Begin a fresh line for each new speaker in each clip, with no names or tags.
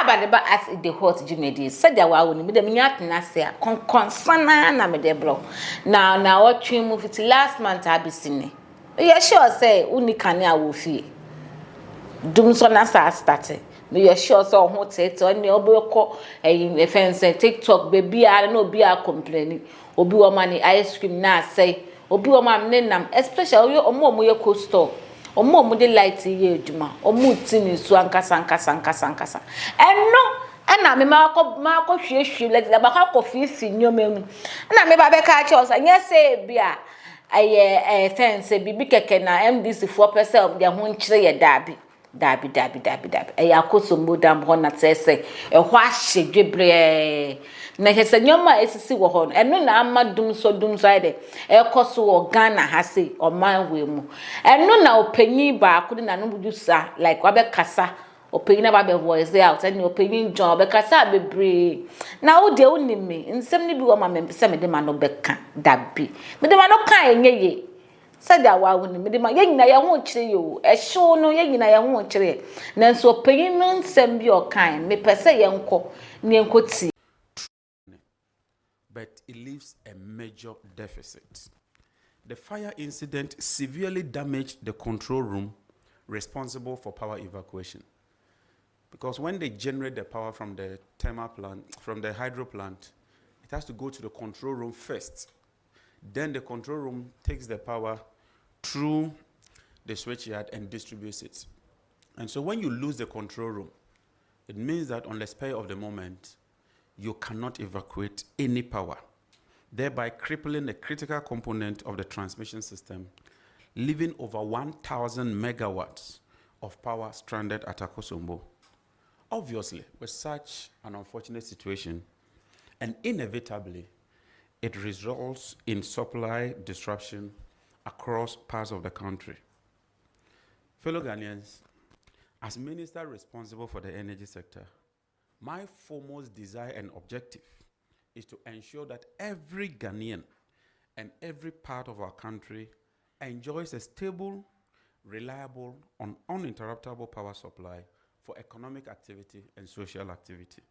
abadeba as the hot jumedi said ya wa woni me dem nya tena se a konsana na me de bro na what trim move it last month abisini you sure say unika ne awofie DUMSOR na start me you sure say ho tete oni obekọ fence TikTok baby a na obi a complaining obi wo mani ice cream na say obi wo mam ne nam especially omo ye co store omo de light ye adwuma omo tini su ankasa eno na me ma ko hwehwe like ba ka kofi fi nyomem na me ba be ka che osa nya say bia aye fence bibi keke na MDC 4% de ho nkyere ye dabi aye akosombo dam ho na tese ho ahye dwebre na hese nyoma esisi wo ho eno na ama DUMSOR ide ekoso wo Ghana ha se oman we mu eno na opanyi ba akudi na no budusa like wa be kasa opanyi na ba be voice out and opanyi John be kasa bebre na wo de onimi nsem ni bi wo ma me de ma no be ka dabi me de ma no kan enyeye sada wa woni me de ma yanyina ye ho kire yo ehwo no yanyina ye ho kire na nso opanyi no nsem bi o kan me pese ye nko ni enkoti.
But it leaves a major deficit. The fire incident severely damaged the control room responsible for power evacuation. Because when they generate the power from the thermal plant, from the hydro plant, it has to go to the control room first. Then the control room takes the power through the switchyard and distributes it. And so when you lose the control room, it means that on the spur of the moment, you cannot evacuate any power, thereby crippling the critical component of the transmission system, leaving over 1,000 megawatts of power stranded at Akosombo. Obviously, with such an unfortunate situation, and inevitably, it results in supply disruption across parts of the country. Fellow Ghanaians, as minister responsible for the energy sector, my foremost desire and objective is to ensure that every Ghanaian and every part of our country enjoys a stable, reliable, and uninterruptible power supply for economic activity and social activity.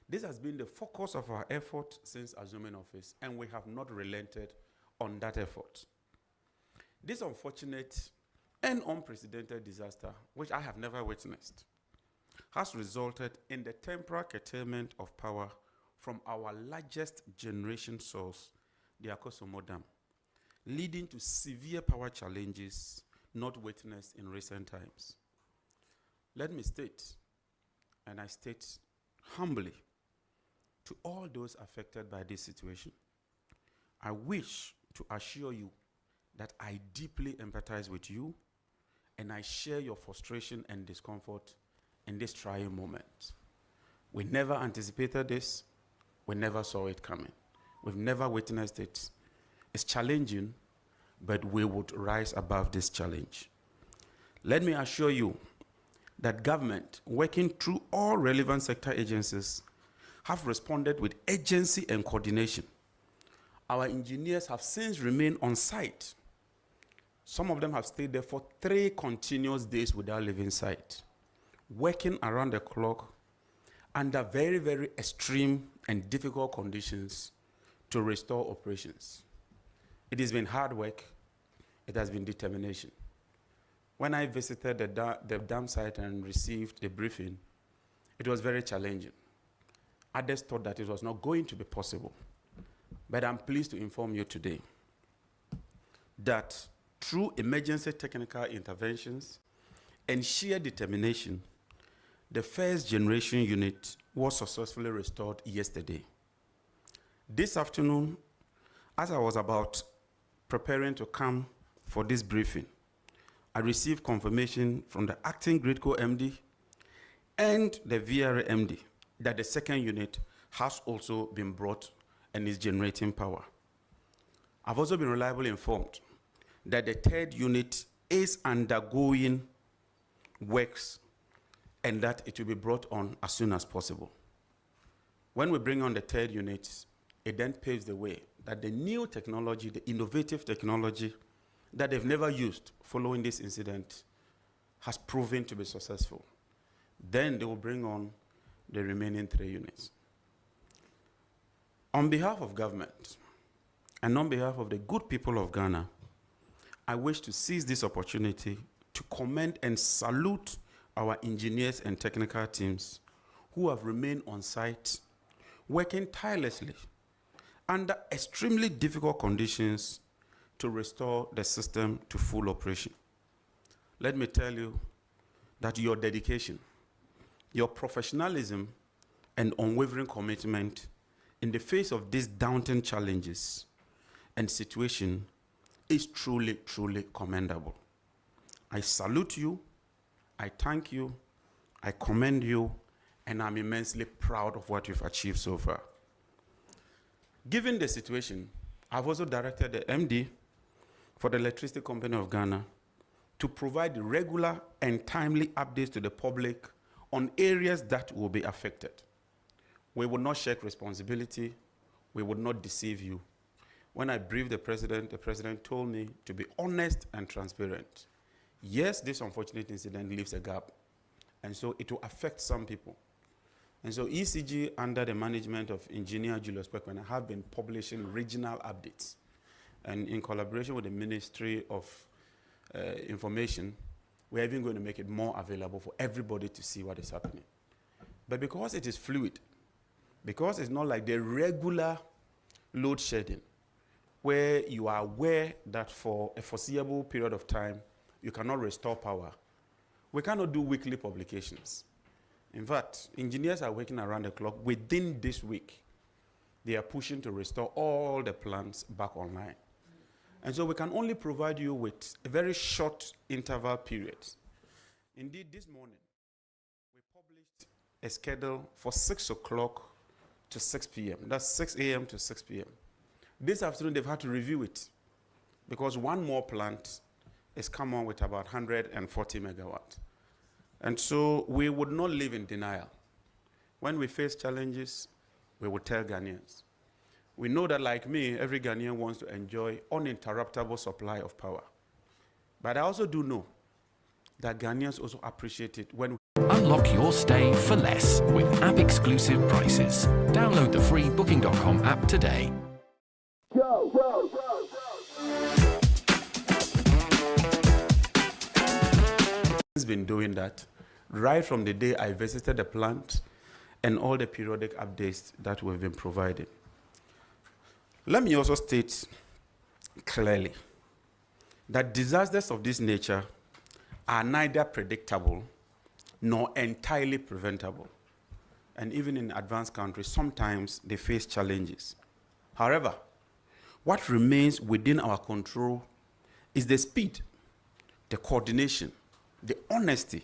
This has been the focus of our effort since assuming office, and we have not relented on that effort. This unfortunate and unprecedented disaster, which I have never witnessed, has resulted in the temporary curtailment of power from our largest generation source, the Akosombo Dam, leading to severe power challenges not witnessed in recent times. Let me state, and I state humbly, to all those affected by this situation, I wish to assure you that I deeply empathize with you and I share your frustration and discomfort in this trying moment. We never anticipated this. We never saw it coming. We've never witnessed it. It's challenging, but we would rise above this challenge. Let me assure you that government, working through all relevant sector agencies, have responded with urgency and coordination. Our engineers have since remained on site. Some of them have stayed there for 3 continuous days without leaving site, working around the clock under very, very extreme and difficult conditions to restore operations. It has been hard work. It has been determination. When I visited the dam site and received the briefing, it was very challenging. Others thought that it was not going to be possible. But I'm pleased to inform you today that through emergency technical interventions and sheer determination, the first generation unit was successfully restored yesterday. This afternoon, as I was about preparing to come for this briefing, I received confirmation from the acting GRIDCO MD and the VRA MD that the second unit has also been brought and is generating power. I've also been reliably informed that the third unit is undergoing works and that it will be brought on as soon as possible. When we bring on the third unit, it then paves the way that the new technology, the innovative technology that they've never used following this incident has proven to be successful. Then they will bring on the remaining 3 units. On behalf of government and on behalf of the good people of Ghana, I wish to seize this opportunity to commend and salute our engineers and technical teams who have remained on site, working tirelessly under extremely difficult conditions to restore the system to full operation. Let me tell you that your dedication, your professionalism, and unwavering commitment in the face of these daunting challenges and situation is truly, truly commendable. I salute you, I thank you, I commend you, and I'm immensely proud of what you've achieved so far. Given the situation, I've also directed the MD for the Electricity Company of Ghana to provide regular and timely updates to the public on areas that will be affected. We will not shirk responsibility. We will not deceive you. When I briefed the president told me to be honest and transparent. Yes, this unfortunate incident leaves a gap, and so it will affect some people. And so ECG, under the management of Engineer Julius Pekman, have been publishing regional updates. And in collaboration with the Ministry of Information, we're even going to make it more available for everybody to see what is happening. But because it is fluid, because it's not like the regular load shedding, where you are aware that for a foreseeable period of time, you cannot restore power, we cannot do weekly publications. In fact, engineers are working around the clock. Within this week, they are pushing to restore all the plants back online. And so we can only provide you with a very short interval period. Indeed, this morning, we published a schedule for 6 o'clock to 6 p.m. That's 6 a.m. to 6 p.m. This afternoon, they've had to review it because one more plant is come on with about 140 megawatts. And so we would not live in denial. When we face challenges, we will tell Ghanaians. We know that, like me, every Ghanaian wants to enjoy uninterruptible supply of power. But I also do know that Ghanaians also appreciate it when
Unlock your stay for less with app-exclusive prices. Download the free Booking.com app today.
Has been doing that right from the day I visited the plant and all the periodic updates that we've been providing. Let me also state clearly that disasters of this nature are neither predictable nor entirely preventable. And even in advanced countries, sometimes they face challenges. However, what remains within our control is the speed, the coordination, the honesty,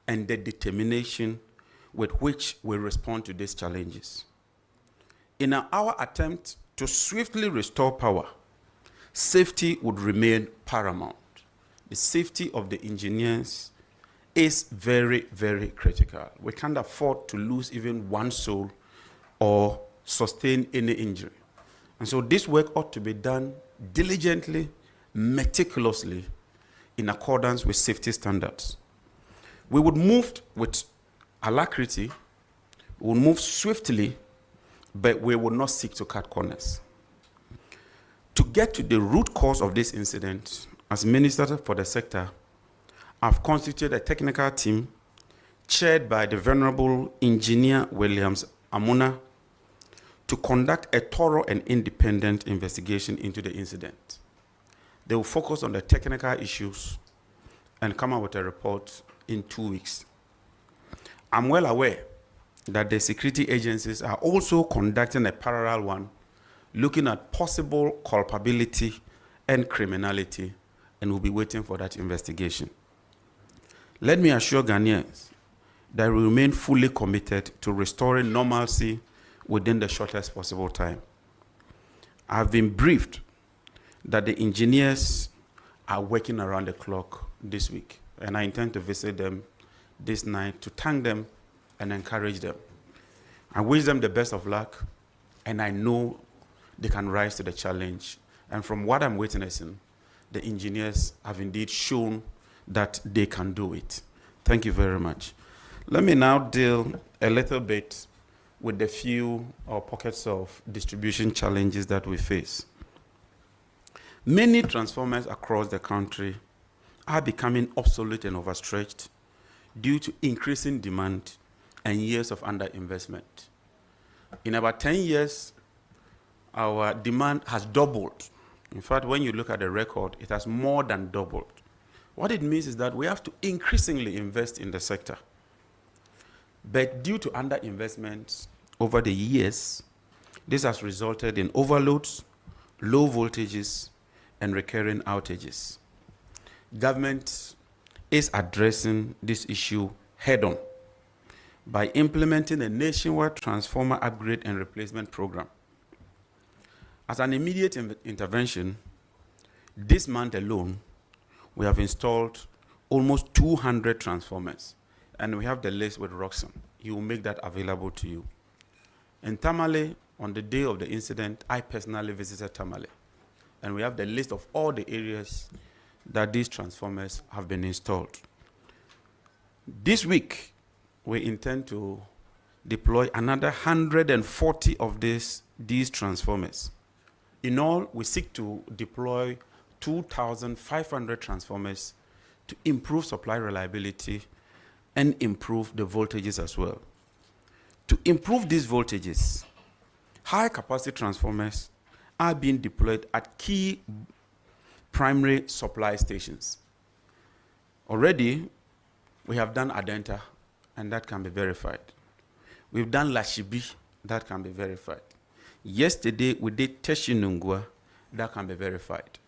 and the determination with which we respond to these challenges. In our attempt to swiftly restore power, safety would remain paramount. The safety of the engineers is very, very critical. We can't afford to lose even one soul or sustain any injury. And so this work ought to be done diligently, meticulously, in accordance with safety standards. We would move with alacrity, we would move swiftly, but we will not seek to cut corners. To get to the root cause of this incident, as Minister for the sector, I've constituted a technical team chaired by the Venerable Engineer Williams Amuna to conduct a thorough and independent investigation into the incident. They will focus on the technical issues and come up with a report in 2 weeks. I'm well aware that the security agencies are also conducting a parallel one, looking at possible culpability and criminality, and we'll be waiting for that investigation. Let me assure Ghanaians that we remain fully committed to restoring normalcy within the shortest possible time. I've been briefed that the engineers are working around the clock this week, and I intend to visit them this night to thank them and encourage them. I wish them the best of luck, and I know they can rise to the challenge. And from what I'm witnessing, the engineers have indeed shown that they can do it. Thank you very much. Let me now deal a little bit with the few or pockets of distribution challenges that we face. Many transformers across the country are becoming obsolete and overstretched due to increasing demand and years of underinvestment. In about 10 years, our demand has doubled. In fact, when you look at the record, it has more than doubled. What it means is that we have to increasingly invest in the sector. But due to underinvestments over the years, this has resulted in overloads, low voltages, and recurring outages. Government is addressing this issue head-on by implementing a nationwide transformer upgrade and replacement program. As an immediate intervention, this month alone, we have installed almost 200 transformers, and we have the list with Roxanne. He will make that available to you. In Tamale, on the day of the incident, I personally visited Tamale, and we have the list of all the areas that these transformers have been installed. This week, we intend to deploy another 140 of these transformers. In all, we seek to deploy 2,500 transformers to improve supply reliability and improve the voltages as well. To improve these voltages, high-capacity transformers are being deployed at key primary supply stations. Already, we have done Adenta, and that can be verified. We've done Lashibi, that can be verified. Yesterday, we did Teshinungwa, that can be verified.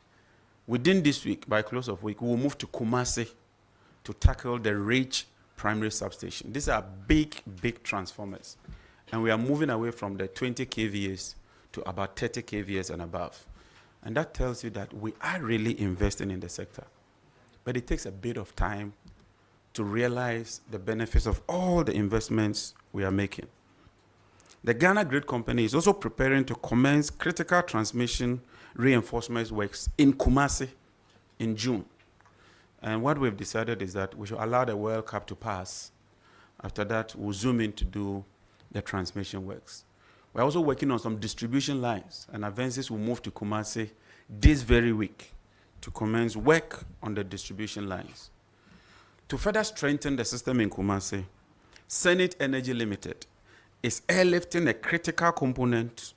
Within this week, by close of week, we will move to Kumasi to tackle the Rage primary substation. These are big, big transformers. And we are moving away from the 20 kVAs to about 30 kVAs and above. And that tells you that we are really investing in the sector. But it takes a bit of time to realize the benefits of all the investments we are making. The Ghana Grid Company is also preparing to commence critical transmission reinforcement works in Kumasi in June. And what we've decided is that we should allow the World Cup to pass. After that, we'll zoom in to do the transmission works. We're also working on some distribution lines, and Avensis will move to Kumasi this very week to commence work on the distribution lines. To further strengthen the system in Kumasi, Senate Energy Limited is airlifting a critical component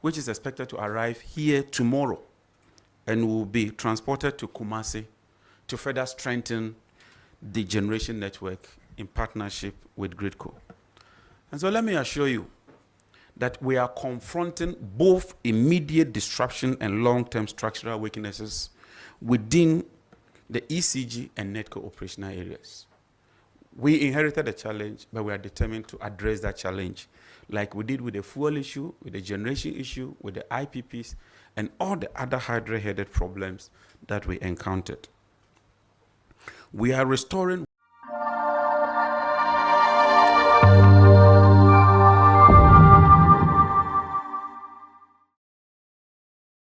which is expected to arrive here tomorrow and will be transported to Kumasi to further strengthen the generation network in partnership with Gridco. And so let me assure you that we are confronting both immediate disruption and long-term structural weaknesses within the ECG and NETCO operational areas. We inherited a challenge, but we are determined to address that challenge, like we did with the fuel issue, with the generation issue, with the IPPs, and all the other hydra-headed problems that we encountered. We are restoring